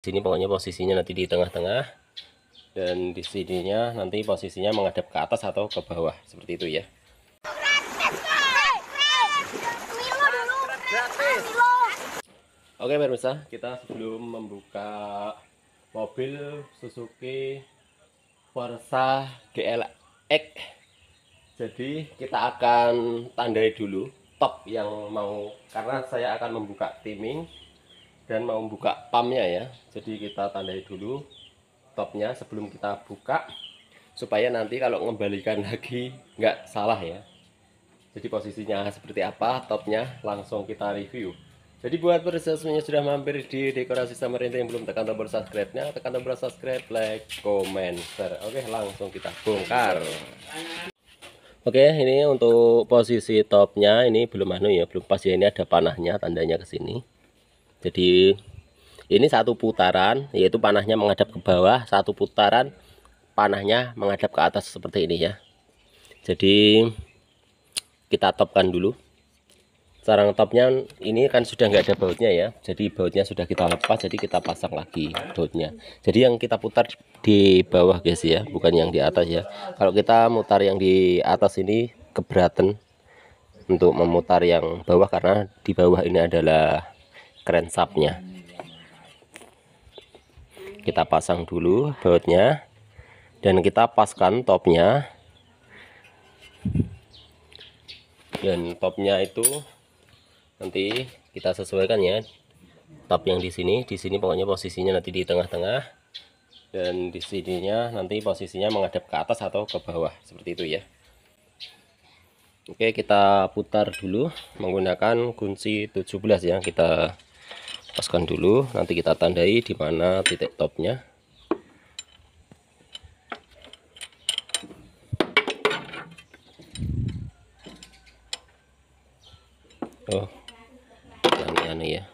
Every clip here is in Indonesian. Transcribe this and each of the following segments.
Sini pokoknya posisinya nanti di tengah-tengah, dan di sininya nanti posisinya menghadap ke atas atau ke bawah seperti itu ya. Oke pemirsa, kita sebelum membuka mobil Suzuki Versa GLX, jadi kita akan tandai dulu top yang mau, karena saya akan membuka timing dan mau buka pumpnya ya. Jadi kita tandai dulu topnya sebelum kita buka, supaya nanti kalau mengembalikan lagi nggak salah ya. Jadi posisinya seperti apa topnya, langsung kita review. Jadi buat pemirsa semuanya sudah mampir di Dekorasi Samarinda yang belum tekan tombol subscribe-nya, tekan tombol subscribe, like, comment, share. Oke, langsung kita bongkar. Oke, ini untuk posisi topnya ini belum ya, belum pas ya. Ini ada panahnya, tandanya ke sini. Jadi ini satu putaran, yaitu panahnya menghadap ke bawah, satu putaran panahnya menghadap ke atas seperti ini ya. Jadi kita topkan dulu. Sarang topnya ini kan sudah nggak ada bautnya ya, jadi bautnya sudah kita lepas, jadi kita pasang lagi bautnya. Jadi yang kita putar di bawah guys ya, bukan yang di atas ya. Kalau kita mutar yang di atas ini keberatan untuk memutar yang bawah, karena di bawah ini adalah crankshaftnya. Kita pasang dulu bautnya dan kita paskan topnya. Dan topnya itu nanti kita sesuaikan ya, top yang di sini pokoknya posisinya nanti di tengah-tengah, dan di sininya nanti posisinya menghadap ke atas atau ke bawah seperti itu ya. Oke, kita putar dulu menggunakan kunci 17 ya. Kita paskan dulu, nanti kita tandai di mana titik topnya. Oh, aneh-aneh ya,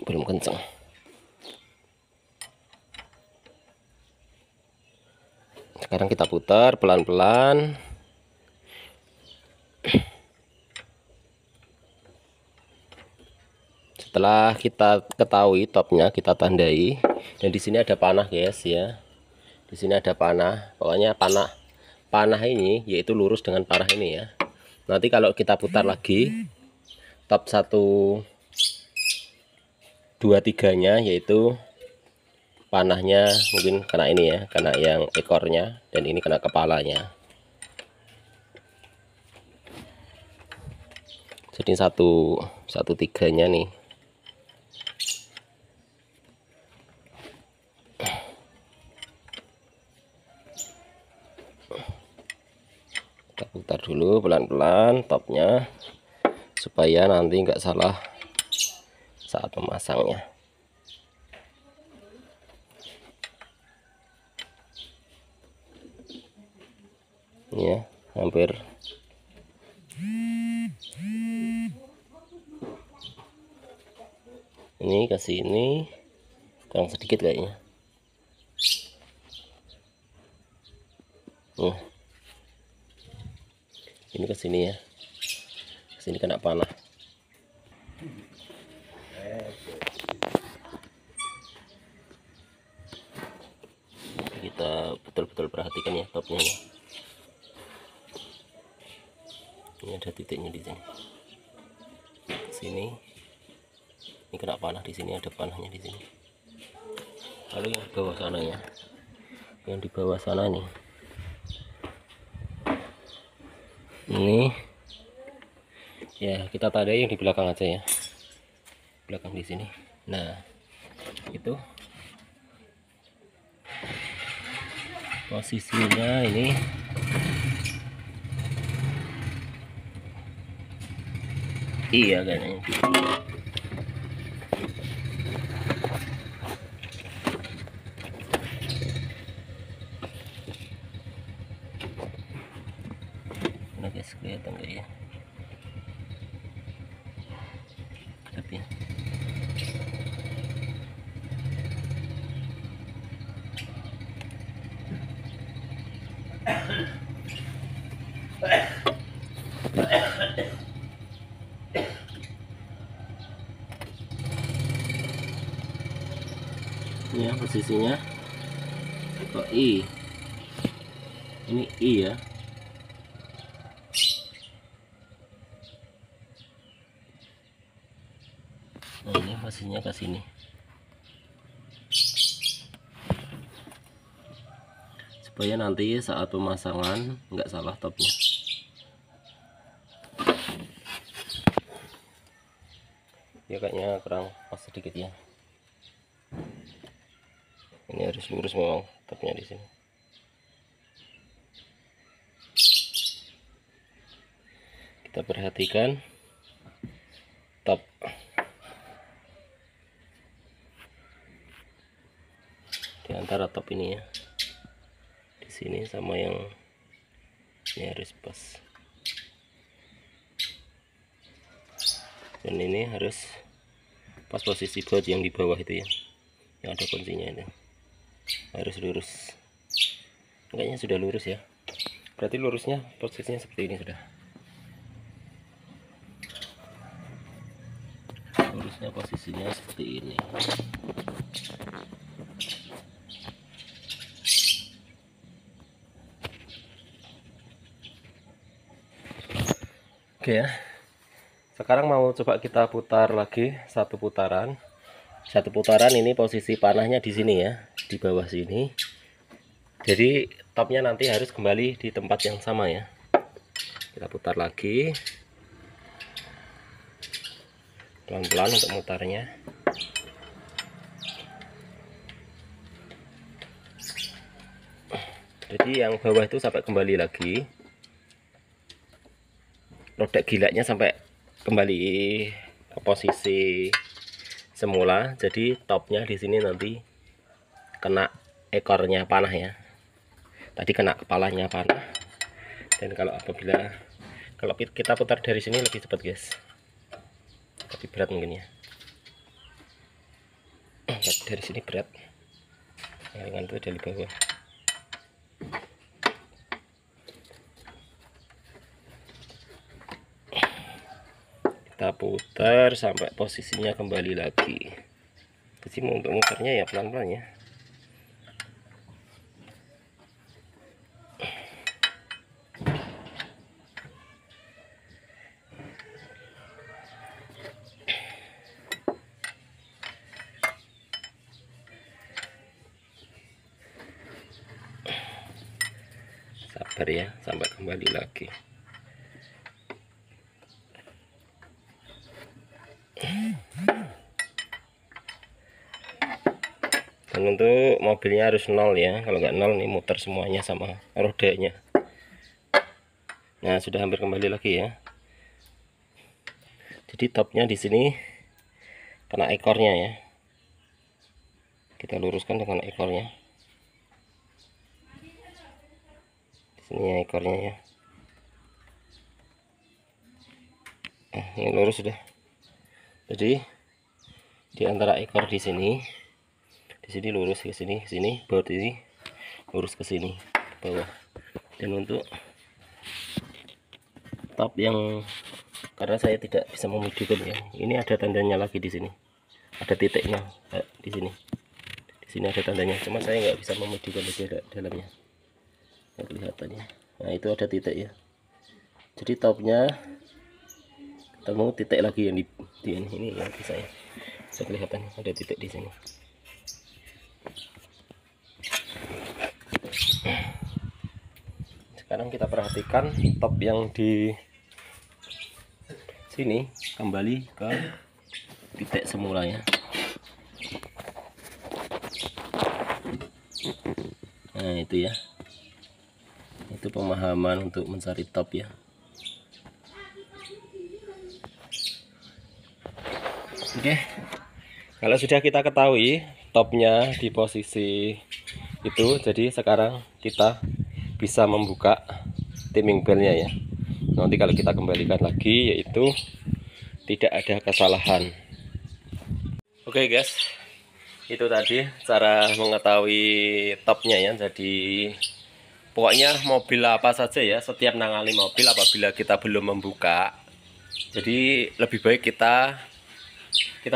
belum kencang. Sekarang kita putar pelan-pelan. Setelah kita ketahui topnya, kita tandai. Dan di sini ada panah guys ya. Di sini ada panah. Pokoknya panah ini yaitu lurus dengan panah ini ya. Nanti kalau kita putar lagi top 1, 2, 3-nya, yaitu panahnya mungkin kena ini ya, kena yang ekornya, dan ini kena kepalanya. Jadi 1/3-nya nih. Kita putar dulu pelan-pelan topnya supaya nanti nggak salah saat memasangnya ya. Hampir ini ke sini kurang sedikit kayaknya. Ini ke sini ya, ke sini kena panah. Kita betul-betul perhatikan ya topnya ya. Ini ada titiknya di sini. Sini ini kena panah, di sini ada panahnya di sini. Lalu yang di bawah sana ya, yang di bawah sana nih, ini ya kita tandai yang di belakang aja ya, belakang di sini. Nah itu posisinya ini. Iya kayaknya nah guys, kelihatan nggak ya, tapi Ini ya posisinya. Oh, I. Ini I ya. Nah, ini posisinya ke sini. Supaya nanti saat pemasangan nggak salah topnya. Ya kayaknya kurang pas sedikit ya. Ini harus lurus memang topnya di sini. Kita perhatikan top. Di antara top ini ya. Di sini sama yang ini harus pas. Dan ini harus pas posisi baut yang di bawah itu ya. Yang ada kuncinya itu. Harus lurus. Kayaknya sudah lurus ya. Berarti lurusnya posisinya seperti ini sudah. Lurusnya posisinya seperti ini. Oke ya. Sekarang mau coba kita putar lagi satu putaran. Satu putaran ini posisi panahnya di sini ya, di bawah sini. Jadi topnya nanti harus kembali di tempat yang sama ya. Kita putar lagi. Pelan-pelan untuk mutarnya. Jadi yang bawah itu sampai kembali lagi. Roda gilanya sampai kembali ke posisi semula. Jadi topnya di sini nanti kena ekornya panah ya. Tadi kena kepalanya panah. Dan kalau kita putar dari sini lebih cepat guys. Tapi berat mungkin ya. Dari sini berat. Yang ringan itu dari bawah. Kita putar sampai posisinya kembali lagi. Jadi untuk muternya ya pelan-pelan ya. Sabar ya sampai kembali lagi. Dan untuk mobilnya harus nol ya. Kalau nggak nol nih muter semuanya sama rodanya. Nah sudah hampir kembali lagi ya. Jadi topnya di sini kena ekornya ya. Kita luruskan dengan ekornya. Di sini ya ekornya ya. Ini lurus sudah. Jadi di antara ekor di sini lurus ke sini, baut ini lurus ke sini ke bawah. Dan untuk top yang karena saya tidak bisa memidukan ya, ini ada tandanya lagi di sini, ada titiknya di sini. Di sini ada tandanya, cuma saya nggak bisa memidukan di dalamnya. Yang kelihatannya, nah itu ada titik ya. Jadi topnya ketemu titik lagi yang di ini yang bisa ya. Bisa kelihatan ada titik di sini. Sekarang kita perhatikan top yang di sini kembali ke titik semula ya. Nah itu ya, itu pemahaman untuk mencari top ya. Oke, kalau sudah kita ketahui topnya di posisi itu, jadi sekarang kita bisa membuka timing belnya ya. Nanti kalau kita kembalikan lagi, yaitu tidak ada kesalahan. Oke guys, itu tadi cara mengetahui topnya ya. Jadi pokoknya mobil apa saja ya, setiap nangani mobil apabila kita belum membuka, jadi lebih baik kita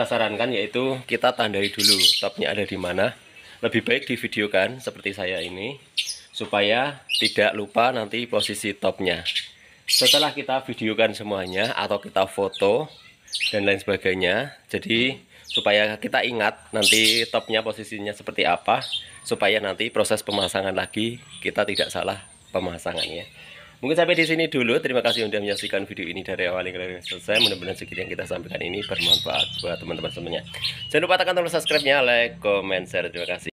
sarankan yaitu kita tandai dulu topnya ada di mana. lebih baik divideokan seperti saya ini supaya tidak lupa nanti posisi topnya. Setelah kita videokan semuanya atau kita foto dan lain sebagainya, jadi supaya kita ingat nanti topnya posisinya seperti apa, supaya nanti proses pemasangan lagi kita tidak salah pemasangannya. Mungkin sampai di sini dulu. Terima kasih sudah menyaksikan video ini dari awal hingga selesai. Mudah-mudahan segala yang kita sampaikan ini bermanfaat buat teman-teman semuanya. Jangan lupa tekan tombol subscribe-nya, like, comment, share. Terima kasih.